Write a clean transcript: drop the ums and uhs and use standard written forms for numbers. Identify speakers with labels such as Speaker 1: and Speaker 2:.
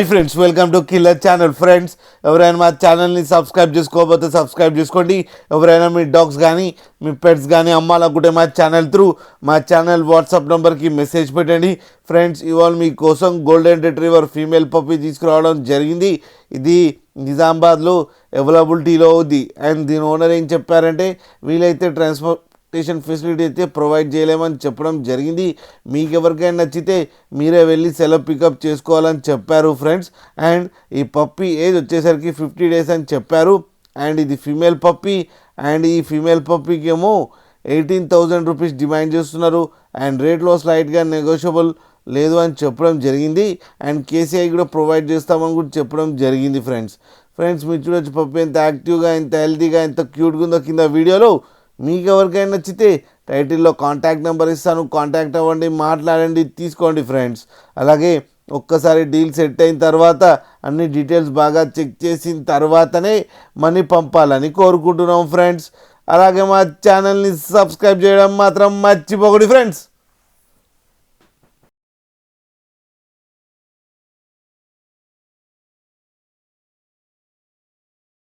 Speaker 1: Friends welcome to killer channel. Friends ఎవరైనా మా ఛానల్ని సబ్స్క్రైబ్ చేసుకోకపోతే సబ్స్క్రైబ్ చేసుకోండి. ఎవరైనా మీ డాగ్స్ కానీ మీ పెట్స్ కానీ అమ్మాలనుకుంటే మా ఛానల్ వాట్సాప్ నెంబర్కి మెసేజ్ పెట్టండి. ఫ్రెండ్స్ ఇవాళ మీకోసం గోల్డెన్ రిట్రీవర్ ఫీమేల్ పప్పీ తీసుకురావడం జరిగింది. ఇది నిజామాబాద్లో అవైలబిలిటీలో ఉంది. అండ్ దీని ఓనర్ ఏం చెప్పారంటే వీలైతే ట్రాన్స్పోర్టేషన్ ఫెసిలిటీ అయితే ప్రొవైడ్ చేయలేమని చెప్పడం జరిగింది. మీకు ఎవరికైనా నచ్చితే మీరే వెళ్ళి సెలవు పికప్ చేసుకోవాలని చెప్పారు ఫ్రెండ్స్. అండ్ ఈ పప్పీ ఏజ్ వచ్చేసరికి 50 days అని చెప్పారు. అండ్ ఇది ఫీమేల్ పప్పీ. అండ్ ఈ ఫీమేల్ పప్పీకి ఏమో 18,000 రూపీస్ డిమాండ్ చేస్తున్నారు. అండ్ రేట్లో స్లైట్గా నెగోషియబుల్ లేదు అని చెప్పడం జరిగింది. అండ్ కేసీఐ కూడా ప్రొవైడ్ చేస్తామని కూడా చెప్పడం జరిగింది ఫ్రెండ్స్ మీరు చూడొచ్చు పప్పి ఎంత యాక్టివ్గా, ఎంత హెల్తీగా, ఎంత క్యూట్గా ఉందో కింద వీడియోలో. మీకు ఎవరికైనా నచ్చితే టైటిల్లో కాంటాక్ట్ నెంబర్ ఇస్తాను, కాంటాక్ట్ అవ్వండి, మాట్లాడండి, తీసుకోండి ఫ్రెండ్స్. అలాగే ఒక్కసారి డీల్ సెట్ అయిన తర్వాత అన్ని డీటెయిల్స్ బాగా చెక్ చేసిన తర్వాతనే మనీ పంపాలని కోరుకుంటున్నాం ఫ్రెండ్స్. అలాగే మా ఛానల్ని సబ్స్క్రైబ్ చేయడం మాత్రం మర్చిపోకండి ఫ్రెండ్స్.